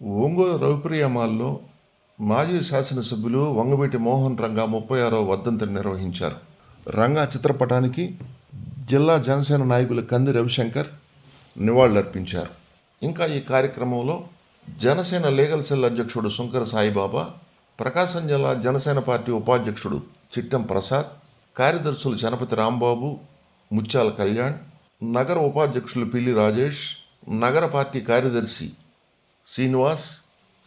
ఒంగోలు రవిప్రియ మాల్లో మాజీ శాసనసభ్యులు వంగవీటి మోహన్ రంగా 36వ వర్ధంతిని నిర్వహించారు. రంగా చిత్రపటానికి జిల్లా జనసేన నాయకులు కంది రవిశంకర్ నివాళులర్పించారు. ఇంకా ఈ కార్యక్రమంలో జనసేన లీగల్ సెల్ అధ్యక్షుడు సుంకర సాయిబాబా, ప్రకాశం జిల్లా జనసేన పార్టీ ఉపాధ్యక్షుడు చిట్టెం ప్రసాద్, కార్యదర్శులు చనపతి రాంబాబు, ముత్యాల కళ్యాణ్, నగర ఉపాధ్యక్షులు పిల్లి రాజేష్, నగర పార్టీ కార్యదర్శి శ్రీనివాస్,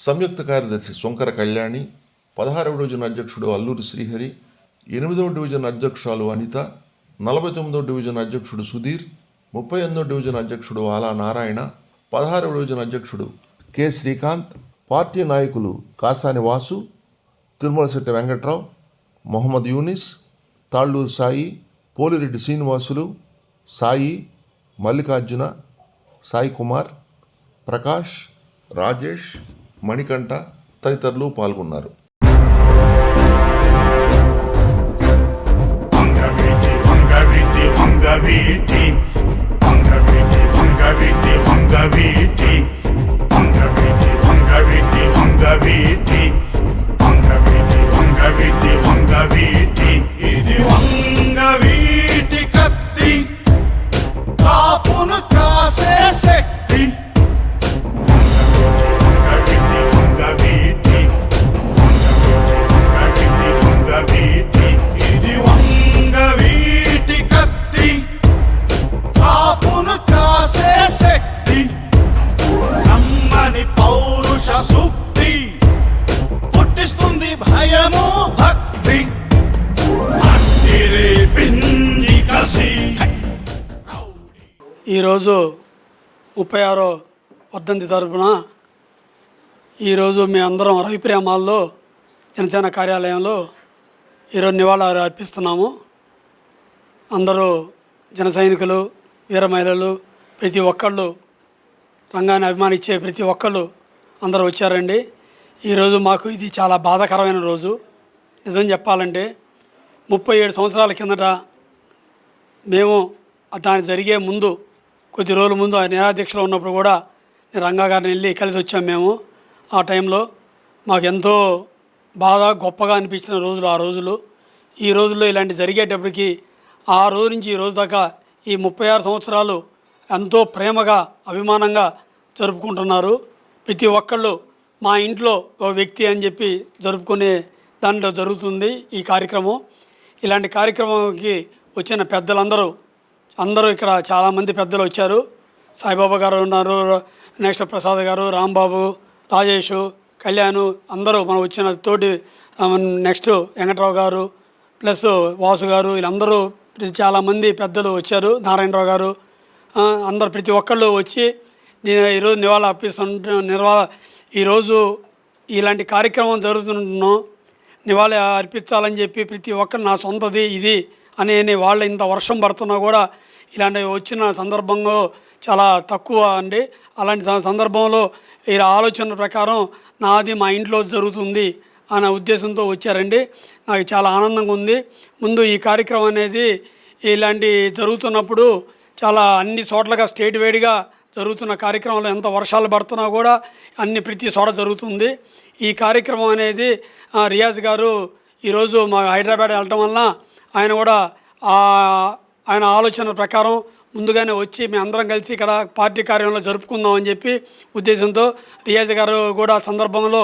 సంయుక్త కార్యదర్శి సుంకర కళ్యాణి, 16వ డివిజన్ అధ్యక్షుడు అల్లూరి శ్రీహరి, 8వ డివిజన్ అధ్యక్షురాలు అనిత, 49వ డివిజన్ అధ్యక్షుడు సుధీర్, 38వ డివిజన్ అధ్యక్షుడు ఆలా నారాయణ, 16వ డివిజన్ అధ్యక్షుడు కె శ్రీకాంత్, పార్టీ నాయకులు కాసాని వాసు, తిరుమలశెట్టి వెంకట్రావు, మొహమ్మద్ యూనిస్, తాళ్ళూరు సాయి, పోలిరెడ్డి శ్రీనివాసులు, సాయి, మల్లికార్జున, సాయి కుమార్, ప్రకాష్, రాజేష్, మణికంఠ తదితరులు పాల్గొన్నారు. ఇది వంగవీటి కత్తి, కాపును కాసే శక్తి. ఇది వంగవీటి కత్తి, కాపును కాసే శక్తి. నమ్మని పౌరుష సూక్తి పుట్టిస్తుంది భయము భక్తి. ఈరోజు 36వ వర్ధంతి తరఫున ఈరోజు మేమందరం రవిప్రియ మాల్లో జనసేన కార్యాలయంలో ఈరోజు నివాళులు అర్పిస్తున్నాము. అందరూ జన సైనికులు, వీర మహిళలు, ప్రతి ఒక్కళ్ళు, రంగాన్ని అభిమానించే ప్రతి ఒక్కళ్ళు అందరూ వచ్చారండి. ఈరోజు మాకు ఇది చాలా బాధాకరమైన రోజు. నిజం చెప్పాలంటే 37 సంవత్సరాల కిందట మేము దాని జరిగే ముందు కొద్ది రోజుల ముందు ఆయన న్యాయాధ్యక్షులు ఉన్నప్పుడు కూడా రంగా గారిని వెళ్ళి కలిసి వచ్చాము మేము. ఆ టైంలో మాకు ఎంతో బాగా గొప్పగా అనిపించిన రోజులు ఆ రోజులు. ఈ రోజుల్లో ఇలాంటి జరిగేటప్పటికి ఆ రోజు నుంచి ఈ రోజు దాకా ఈ 36 సంవత్సరాలు ఎంతో ప్రేమగా, అభిమానంగా జరుపుకుంటున్నారు. ప్రతి ఒక్కళ్ళు మా ఇంట్లో ఒక వ్యక్తి అని చెప్పి జరుపుకునే దాంట్లో జరుగుతుంది ఈ కార్యక్రమం. ఇలాంటి కార్యక్రమంకి వచ్చిన పెద్దలందరూ ఇక్కడ చాలామంది పెద్దలు వచ్చారు. సాయిబాబా గారు ఉన్నారు, నెక్స్ట్ ప్రసాద్ గారు, రాంబాబు, రాజేష్, కళ్యాణ్, అందరూ మనం వచ్చిన తోటి, నెక్స్ట్ వెంకట్రావు గారు ప్లస్ వాసు గారు, వీళ్ళందరూ చాలామంది పెద్దలు వచ్చారు. నారాయణరావు గారు, అందరు ప్రతి ఒక్కళ్ళు వచ్చి నేను ఈరోజు నివాళులు అర్పిస్తున్నాం. ఈరోజు ఇలాంటి కార్యక్రమం జరుగుతున్నాం, నివాళి అర్పించాలని చెప్పి ప్రతి ఒక్కరు నా సొంతది ఇది అని వాళ్ళు ఇంత వర్షం పడుతున్నా కూడా ఇలాంటి వచ్చిన సందర్భంలో చాలా తక్కువ అండి. అలాంటి సందర్భంలో ఈ ఆలోచన ప్రకారం నాది మా ఇంట్లో జరుగుతుంది అనే ఉద్దేశంతో వచ్చారండి. నాకు చాలా ఆనందంగా ఉంది. ముందు ఈ కార్యక్రమం అనేది ఇలాంటి జరుగుతున్నప్పుడు చాలా అన్ని చోట్లగా స్టేట్ వైడ్గా జరుగుతున్న కార్యక్రమంలో ఎంత వర్షాలు పడుతున్నా కూడా ప్రతి చోట జరుగుతుంది. ఈ కార్యక్రమం అనేది రియాజ్ గారు ఈరోజు మా హైదరాబాద్ వెళ్ళటం వలన ఆయన కూడా ఆయన ఆలోచన ప్రకారం ముందుగానే వచ్చి మేము అందరం కలిసి ఇక్కడ పార్టీ కార్యాలయంలో జరుపుకుందాం అని చెప్పి ఉద్దేశంతో రియాజ్ గారు కూడా సందర్భంలో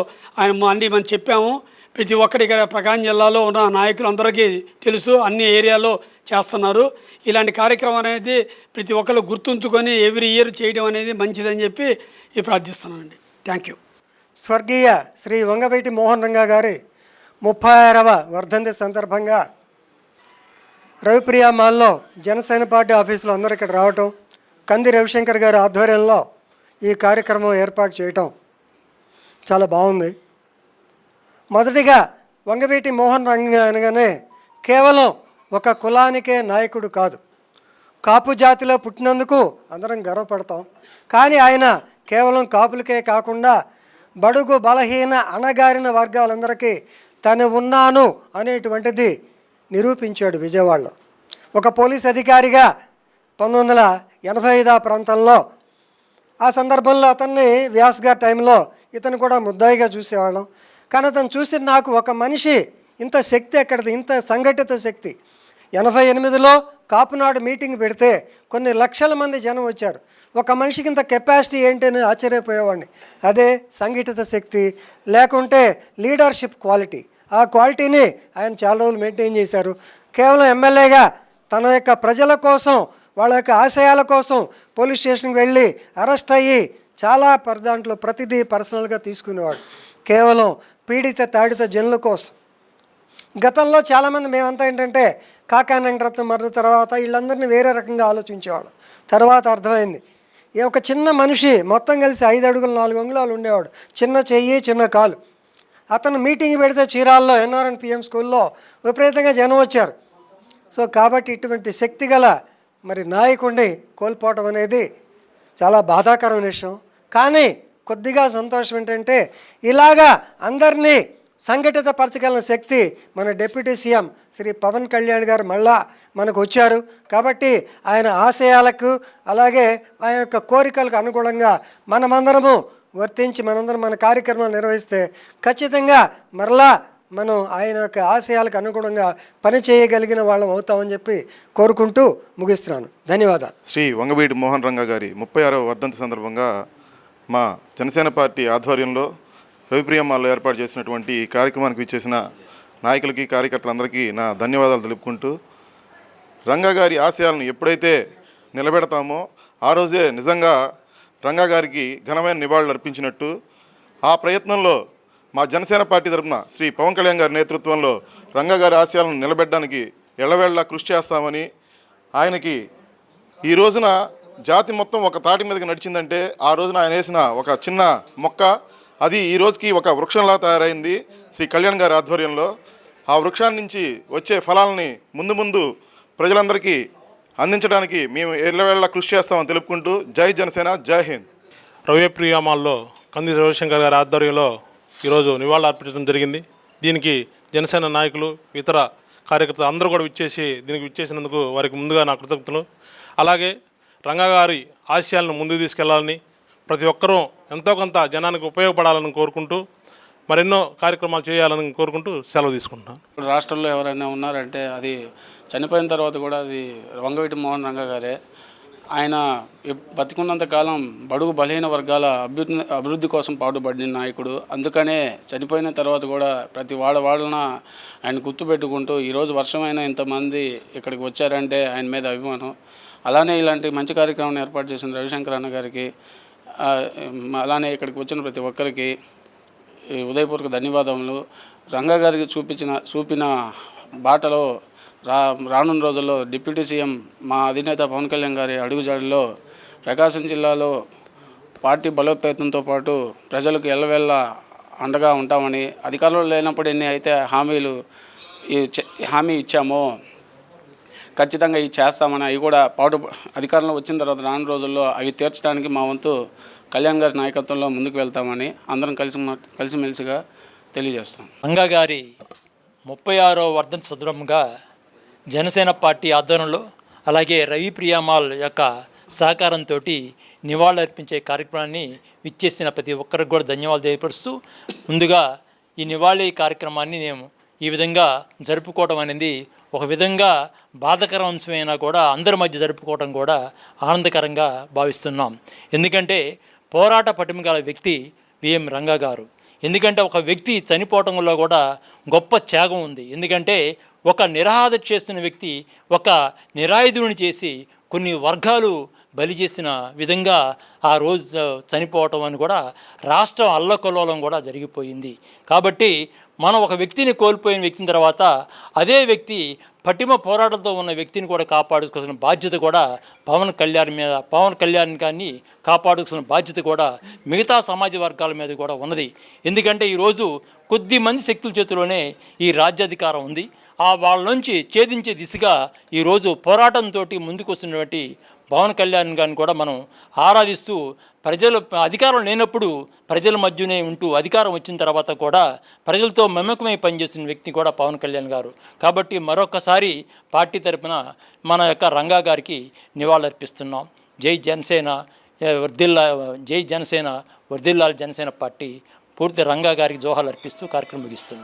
మనం చెప్పాము. ప్రతి ఒక్కటి ఇక్కడ ప్రకాశం జిల్లాలో ఉన్న నాయకులందరికీ తెలుసు, అన్ని ఏరియాలో చేస్తున్నారు. ఇలాంటి కార్యక్రమం అనేది ప్రతి ఒక్కరు గుర్తుంచుకొని ఎవ్రీ ఇయర్ చేయడం అనేది మంచిదని చెప్పి ప్రార్థిస్తున్నానండి. Thank you. స్వర్గీయ శ్రీ వంగవీటి మోహన్ రంగా గారి 36వ వర్ధంతి సందర్భంగా రవిప్రియ మాల్లో జనసేన పార్టీ ఆఫీసులో అందరూ ఇక్కడ రావటం, కంది రవిశంకర్ గారి ఆధ్వర్యంలో ఈ కార్యక్రమం ఏర్పాటు చేయటం చాలా బాగుంది. మొదటిగా వంగవీటి మోహన్ రంగా అనగానే కేవలం ఒక కులానికే నాయకుడు కాదు, కాపు జాతిలో పుట్టినందుకు అందరం గర్వపడతాం. కానీ ఆయన కేవలం కాపులకే కాకుండా బడుగు బలహీన అణగారిన వర్గాలందరికీ తను ఉన్నాను అనేటువంటిది నిరూపించాడు విజయవాడలో. ఒక పోలీస్ అధికారిగా 1985 ప్రాంతంలో ఆ సందర్భంలో అతన్ని వ్యాస్ గారి టైంలో ఇతను కూడా ముద్దాయిగా చూసేవాళ్ళం. కానీ అతను చూసి నాకు ఒక మనిషి ఇంత శక్తి ఎక్కడిది, ఇంత సంఘటిత శక్తి. 88లో కాపునాడు మీటింగ్ పెడితే కొన్ని లక్షల మంది జనం వచ్చారు. ఒక మనిషికి ఇంత కెపాసిటీ ఏంటి అని ఆశ్చర్యపోయేవాడిని. అదే సంఘటిత శక్తి, లేకుంటే లీడర్షిప్ క్వాలిటీ. ఆ క్వాలిటీని ఆయన చాలా రోజులు మెయింటైన్ చేశారు. కేవలం ఎమ్మెల్యేగా తన యొక్క ప్రజల కోసం, వాళ్ళ యొక్క ఆశయాల కోసం పోలీస్ స్టేషన్కి వెళ్ళి అరెస్ట్ అయ్యి చాలా దాంట్లో ప్రతిదీ పర్సనల్గా తీసుకునేవాడు, కేవలం పీడిత తాడిత జనుల కోసం. గతంలో చాలామంది మేమంతా ఏంటంటే కాకానంగరత్నం మరణ తర్వాత వీళ్ళందరినీ వేరే రకంగా ఆలోచించేవాళ్ళం. తర్వాత అర్థమైంది, ఈ ఒక చిన్న మనిషి మొత్తం కలిసి 5 అడుగులు 4 అంగుళాలు ఉండేవాడు, చిన్న చెయ్యి చిన్న కాలు. అతను మీటింగ్ పెడితే చీరాల్లో ఎన్ఆర్ఎన్ పిఎం స్కూల్లో విపరీతంగా జనం వచ్చారు. సో కాబట్టి ఇటువంటి శక్తి గల మరి నాయకుడిని కోల్పోవటం అనేది చాలా బాధాకరమైన విషయం. కానీ కొద్దిగా సంతోషం ఏంటంటే ఇలాగా అందరినీ సంఘటితపరచగలిగిన శక్తి మన డిప్యూటీ సీఎం శ్రీ పవన్ కళ్యాణ్ గారు మళ్ళా మనకు వచ్చారు. కాబట్టి ఆయన ఆశయాలకు అలాగే ఆయన యొక్క కోరికలకు అనుగుణంగా మనమందరము వర్తించి మనందరం మన కార్యక్రమాలు నిర్వహిస్తే ఖచ్చితంగా మరలా మనం ఆయన యొక్క ఆశయాలకు అనుగుణంగా పనిచేయగలిగిన వాళ్ళం అవుతామని చెప్పి కోరుకుంటూ ముగిస్తున్నాను. ధన్యవాదాలు. శ్రీ వంగవీటి మోహన్ రంగా గారి 36వ వర్ధంతి సందర్భంగా మా జనసేన పార్టీ ఆధ్వర్యంలో రవిప్రియమాల్లో ఏర్పాటు చేసినటువంటి ఈ కార్యక్రమానికి విచ్చేసిన నాయకులకి కార్యకర్తలందరికీ నా ధన్యవాదాలు తెలుపుకుంటూ, రంగా గారి ఆశయాలను ఎప్పుడైతే నిలబెడతామో ఆ రోజే నిజంగా రంగా గారికి ఘనమైన నివాళులు అర్పించినట్టు. ఆ ప్రయత్నంలో మా జనసేన పార్టీ తరఫున శ్రీ పవన్ కళ్యాణ్ గారి నేతృత్వంలో రంగా గారి ఆశయాలను నిలబెట్టడానికి ఎల్లవేళలా కృషి చేస్తామని, ఆయనకి ఈ రోజున జాతి మొత్తం ఒక తాటి మీదకి నడిచిందంటే ఆ రోజున ఆయన వేసిన ఒక చిన్న మొక్క అది ఈ రోజుకి ఒక వృక్షంలా తయారైంది శ్రీ కళ్యాణ్ గారి ఆధ్వర్యంలో. ఆ వృక్షాన్ని నుంచి వచ్చే ఫలాలని ముందు ముందు ప్రజలందరికీ అందించడానికి మేము ఎల్లవేళలా కృషి చేస్తామని తెలుపుకుంటూ జై జనసేన, జై హింద్. రవిప్రియమాల్లో కంది రవిశంకర్ గారి ఆధ్వర్యంలో ఈరోజు నివాళులు అర్పించడం జరిగింది. దీనికి జనసేన నాయకులు, ఇతర కార్యకర్తలు అందరూ కూడా దీనికి విచ్చేసినందుకు వారికి ముందుగా నా కృతజ్ఞతలు. అలాగే రంగా గారి ఆశయాలను ముందుకు తీసుకెళ్లాలని, ప్రతి ఒక్కరూ ఎంతో కొంత జనానికి ఉపయోగపడాలని కోరుకుంటూ మరెన్నో కార్యక్రమాలు చేయాలని కోరుకుంటూ సెలవు తీసుకుంటున్నాను. రాష్ట్రంలో ఎవరైనా ఉన్నారంటే అది చనిపోయిన తర్వాత కూడా అది వంగవీటి మోహన్ రంగా గారే. ఆయన బతికున్నంత కాలం బడుగు బలహీన వర్గాల అభివృద్ధి కోసం పాటుపడిన నాయకుడు. అందుకనే చనిపోయిన తర్వాత కూడా ప్రతి వాడవాడన ఆయన గుర్తుపెట్టుకుంటూ ఈరోజు వర్షమైన ఇంతమంది ఇక్కడికి వచ్చారంటే ఆయన మీద అభిమానం. అలానే ఇలాంటి మంచి కార్యక్రమం ఏర్పాటు చేసిన రవిశంకర్ అన్న గారికి, అలానే ఇక్కడికి వచ్చిన ప్రతి ఒక్కరికి ఉదయపూర్వక ధన్యవాదములు. రంగా గారికి చూపిన బాటలో రానున్న రోజుల్లో డిప్యూటీ సీఎం మా అధినేత పవన్ కళ్యాణ్ గారి అడుగుజాడలో ప్రకాశం జిల్లాలో పార్టీ బలోపేతంతో పాటు ప్రజలకు ఎల్లవేళ అండగా ఉంటామని, అధికారంలో లేనప్పుడు ఎన్ని అయితే హామీ ఇచ్చామో ఖచ్చితంగా ఇవి చేస్తామని, అవి కూడా అధికారంలో వచ్చిన తర్వాత రానున్న రోజుల్లో అవి తీర్చడానికి మా వంతు కళ్యాణ్ గారి నాయకత్వంలో ముందుకు వెళ్తామని అందరం కలిసిమెలిసిగా తెలియజేస్తాం. రంగా గారి 36వ వర్ధంతి సందర్భంగా జనసేన పార్టీ ఆధ్వర్యంలో అలాగే రవిప్రియమాల్ యొక్క సహకారంతో నివాళులర్పించే కార్యక్రమాన్ని విచ్చేసిన ప్రతి ఒక్కరికి కూడా ధన్యవాదాలు తెలియపరుస్తూ, ముందుగా ఈ నివాళి కార్యక్రమాన్ని మేము ఈ విధంగా జరుపుకోవడం అనేది ఒక విధంగా బాధకర అంశమైనా కూడా అందరి మధ్య జరుపుకోవడం కూడా ఆనందకరంగా భావిస్తున్నాం. ఎందుకంటే పోరాట పటిమ గల వ్యక్తి విఎం రంగా గారు. ఎందుకంటే ఒక వ్యక్తి చనిపోవటంలో కూడా గొప్ప త్యాగం ఉంది. ఎందుకంటే ఒక నిరాహార చేసిన వ్యక్తి ఒక నిరాయుధుని చేసి కొన్ని వర్గాలు బలి చేసిన విధంగా ఆ రోజు చనిపోవటం అని కూడా రాష్ట్రం అల్లకల్లోలం కూడా జరిగిపోయింది. కాబట్టి మనం ఒక వ్యక్తిని కోల్పోయిన వ్యక్తిని తర్వాత అదే వ్యక్తి పటిమ పోరాటంతో ఉన్న వ్యక్తిని కూడా కాపాడుకోవాల్సిన బాధ్యత కూడా పవన్ కళ్యాణ్ గారిని కాపాడుకోవాల్సిన బాధ్యత కూడా మిగతా సమాజ వర్గాల మీద కూడా ఉన్నది. ఎందుకంటే ఈరోజు కొద్ది మంది శక్తుల చేతిలోనే ఈ రాజ్యాధికారం ఉంది. వాళ్ళ నుంచి ఛేదించే దిశగా ఈరోజు పోరాటంతో ముందుకు వస్తున్నటువంటి పవన్ కళ్యాణ్ గారిని కూడా మనం ఆరాధిస్తూ, ప్రజలు అధికారం లేనప్పుడు ప్రజల మధ్యనే ఉంటూ అధికారం వచ్చిన తర్వాత కూడా ప్రజలతో మమేకమై పనిచేసిన వ్యక్తి కూడా పవన్ కళ్యాణ్ గారు. కాబట్టి మరొకసారి పార్టీ తరపున మన యొక్క రంగా గారికి నివాళులర్పిస్తున్నాం. జై జనసేన వర్ధిల్లా, జై జనసేన వర్ధిల్లాల్ జనసేన పార్టీ పూర్తి రంగా గారికి జోహాలు అర్పిస్తూ కార్యక్రమం ముగిస్తున్నాం.